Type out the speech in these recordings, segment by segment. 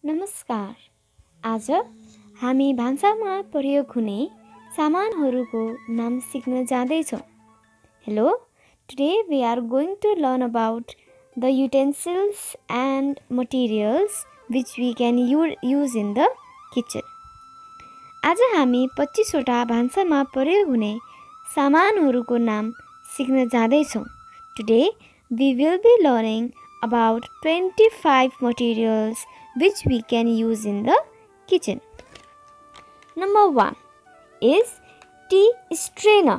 नमस्कार। आज हामी भान्सामा प्रयोग हुने सामानहरूको नाम सिक्न जाँदैछौँ। Hello, today we are going to learn about the utensils and materials which we can use in the kitchen. आज हामी 25 वटा भान्सामा प्रयोग हुने सामानहरूको नाम सिक्न जाँदैछौँ। Today we will be learning about 25 materials which we can use in the kitchen. Number 1 is tea strainer.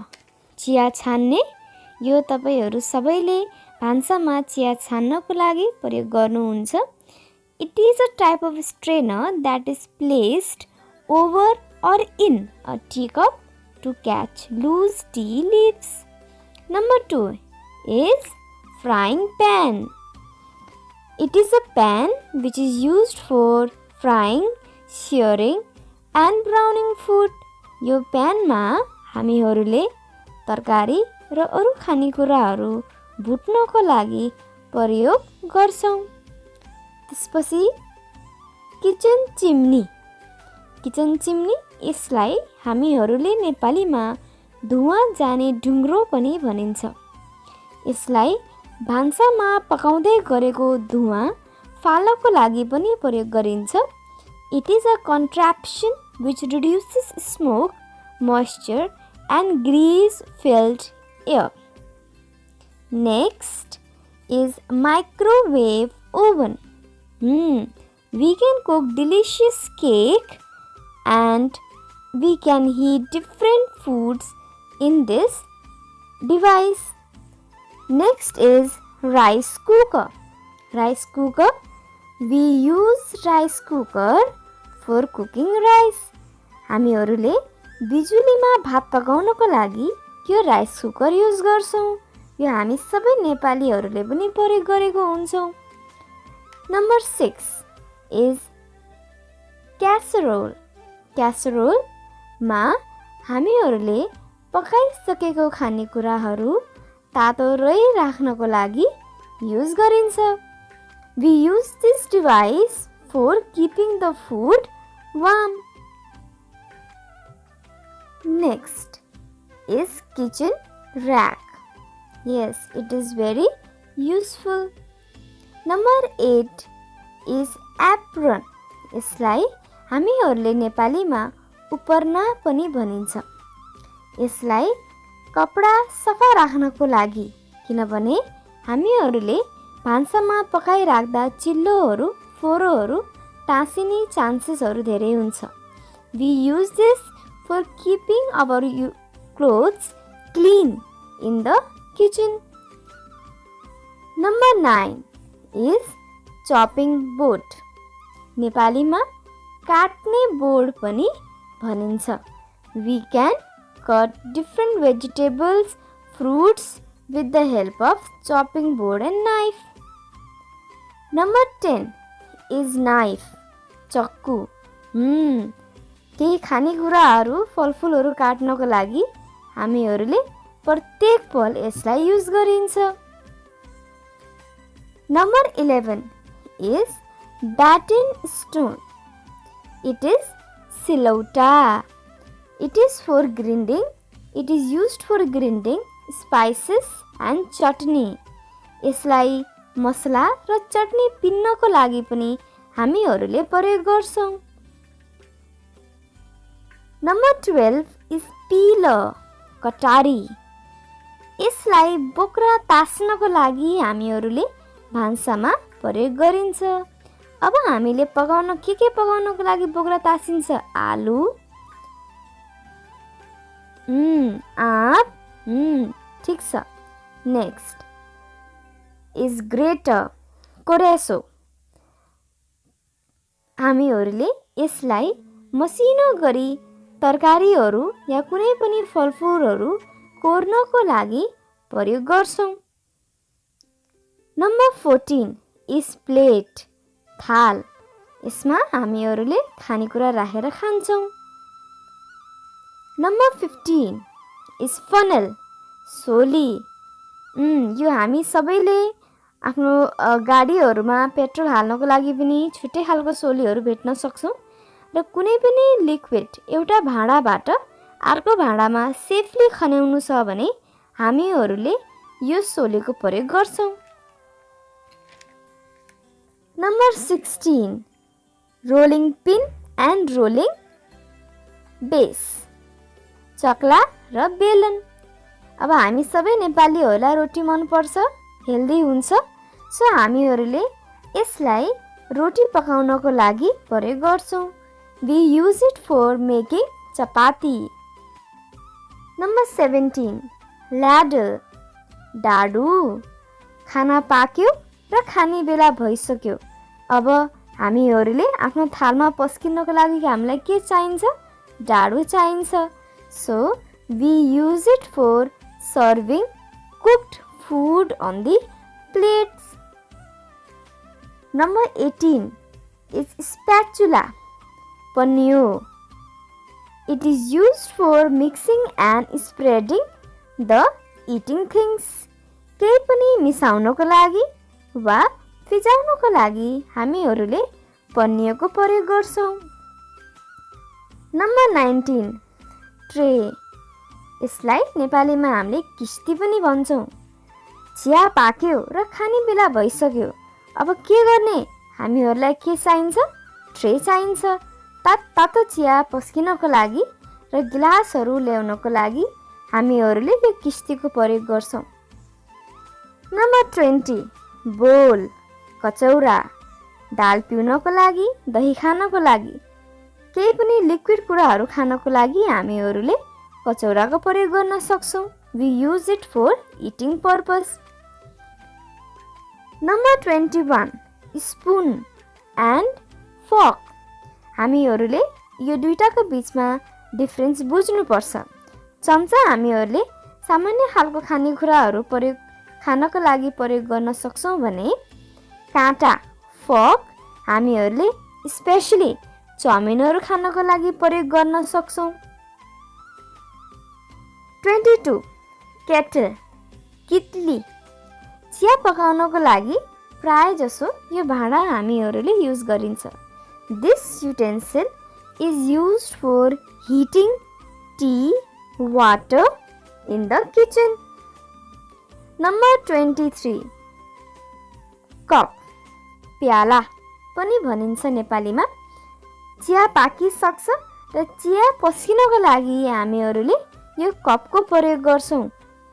चिया छान्ने। यो तपाईहरु सबैले भान्सामा चिया छान्नको लागि प्रयोग गर्नुहुन्छ। It is a type of strainer that is placed over or in a teacup to catch loose tea leaves. Number 2 is frying pan. It is a pan which is used for frying, searing and browning food. यो प्यानमा हामीहरूले तरकारी र अरु खानेकुराहरू भुट्नको लागि प्रयोग गर्छौं। त्यसपछि किचन चिम्नी। किचन चिम्नी यसलाई हामीहरूले नेपालीमा धुवा जाने ढुङ्ग्रो पनि भनिन्छ। यसलाई भान्सामा पकाउँदै गरेको धुवा फाल्नको लागि पनि प्रयोग गरिन्छ। It is a contraption which reduces smoke, moisture and grease-filled air. Next is microwave oven. We can cook delicious cake and we can heat different foods in this device. Next is rice cooker. Rice cooker. We use rice cooker for cooking rice. हामीहरूले बिजुलीमा भात पकाउनको लागि यो rice cooker use गर्छौं। यो हामी सबै नेपालीहरूले पनि प्रयोग गरेको हुन्छौं। Number 6 is casserole. Casserole मा हामीहरूले पकाइसकेको खानेकुराहरू तातो राख्नको लागि युज गरिन्छ। We use this device for keeping the food warm. Next is kitchen rack. Yes, it is very useful. Number 8 is apron. यसलाई हामीहरूले नेपालीमा उपरना पनि भनिन्छ। यसलाई कपडा सफा राख्नको लागि, किनभने हामीहरूले भान्सामा पकाइराख्दा चिल्लोहरू, फोहोरहरू टाँसिने चान्सेसहरू धेरै हुन्छ। We use this for keeping our clothes clean in the kitchen. Number 9 is chopping board. नेपालीमा काट्ने बोर्ड पनि भनिन्छ। We can cut different vegetables, fruits with the help of chopping board and knife. Number 10 is knife. चक्कु। केही खानेकुराहरू, फलफुलहरू काट्नको लागि हामीहरूले प्रत्येक पल यसलाई युज गरिन्छ। Number 11 is batten stone. It is silauta. It is for grinding. It is used for grinding spices and chutney. यसलाई मसला र चटनी पिन्नको लागि पनि हामीहरूले प्रयोग गर्छौं। Number 12 is peeler. कटारी। यसलाई बोक्रा तास्नको लागि हामीहरूले भान्सामा प्रयोग गरिन्छ। अब हामीले पकाउन के पकाउनको लागि बोक्रा तासिन्छ? आलु, आँप, ठीक छ। Next is grater. कोरेसो। हामीहरूले यसलाई मसिनो गरी तरकारीहरू या कुनै पनि फलफुलहरू कोर्नको लागि प्रयोग गर्छौं। Number 14 is plate. थाल। यसमा हामीहरूले खानेकुरा राखेर खान्छौं। Number 15 is funnel. सोली। यो हामी सबैले आफ्नो गाडीहरूमा पेट्रोल हाल्नको लागि पनि छुट्टै खालको सोलीहरू भेट्न सक्छौँ र कुनै पनि लिक्विड एउटा भाँडाबाट अर्को भाँडामा सेफली खन्याउनु छ भने हामीहरूले यो सोलीको प्रयोग गर्छौँ। Number 16 rolling pin and rolling base, Chakla र बेलन। अब हामी सबै नेपालीहरूलाई रोटी मनपर्छ, हेल्दी हुन्छ, सो हामीहरूले यसलाई रोटी पकाउनको लागि प्रयोग गर्छौँ। We use it for making chapati. Number 17 ladle, डाडु। खाना पाक्यो र खाने बेला भइसक्यो, अब हामीहरूले आफ्नो थालमा पस्किनको लागि हामीलाई के चाहिन्छ? डाडु चाहिन्छ। So we use it for serving cooked food on the plates. Number 18 is spatula, पन्यो। It is used for mixing and spreading the eating things. केही पनि मिसाउनको लागि वा फिजाउनको लागि हामीहरूले पन्योको प्रयोग गर्छौँ। नम्बर 19 ट्रे, यसलाई नेपालीमा हामीले किस्ती पनि भन्छौँ। चिया पाक्यो र खाने बेला भइसक्यो, अब के गर्ने? हामीहरूलाई के चाहिन्छ? ट्रे चाहिन्छ। तातो चिया पस्किनको लागि र गिलासहरू ल्याउनको लागि हामीहरूले यो किस्तीको प्रयोग गर्छौँ। नम्बर 20 बोल, कचौरा। दाल पिउनको लागि, दही खानको लागि, केही पनि लिक्विड कुराहरू खानको लागि हामीहरूले कचौराको प्रयोग गर्न सक्छौँ। We use it for eating purpose. Number 21 spoon and fork, हामीहरूले यो दुईटाको बिचमा डिफरेन्स बुझ्नुपर्छ। चम्चा हामीहरूले सामान्य खालको खानेकुराहरू खानको लागि प्रयोग गर्न सक्छौँ भने काँटा फर्क हामीहरूले स्पेसली चाउमिनहरू खानको लागि प्रयोग गर्न सक्छौँ। 22 केटल, कितली। चिया पकाउनको लागि प्राय जसो यो भाँडा हामीहरूले युज गरिन्छ। This utensil is used for heating tea, water in the kitchen. Number 23 cup, प्याला पनि भनिन्छ नेपालीमा। चिया पाकिसक्छ र चिया पस्किनको लागि हामीहरूले यो कपको प्रयोग गर्छौँ,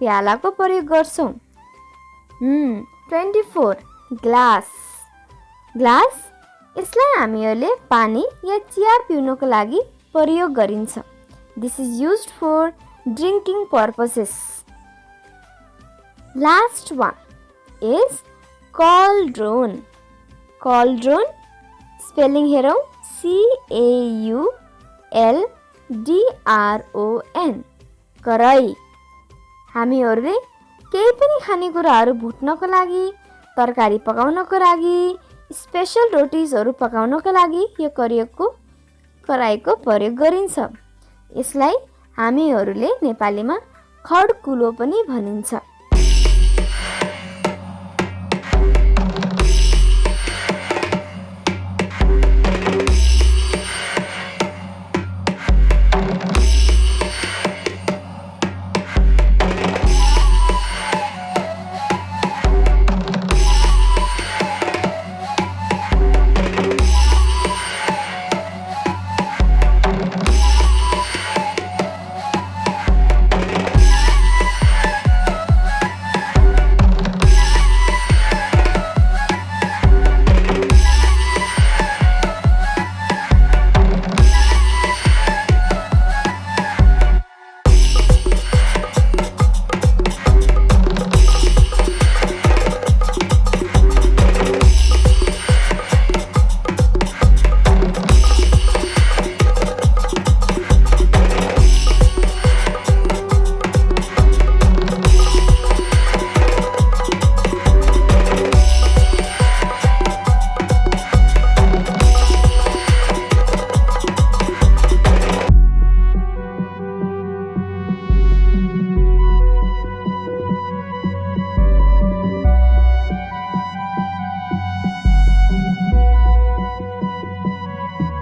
प्यालाको प्रयोग गर्छौँ। 24 ग्लास, ग्लास यसलाई हामीहरूले पानी या चिया पिउनको लागि प्रयोग गरिन्छ। This is used for drinking purposes. Last one is cauldron. Cauldron spelling हेरौँ CAULDRON, कराई। हामीहरूले केही पनि खानेकुराहरू भुट्नको लागि, तरकारी पकाउनको लागि, स्पेशल रोटिजहरू पकाउनको लागि यो कराईको प्रयोग गरिन्छ। यसलाई हामीहरूले नेपालीमा खडकुलो पनि भनिन्छ।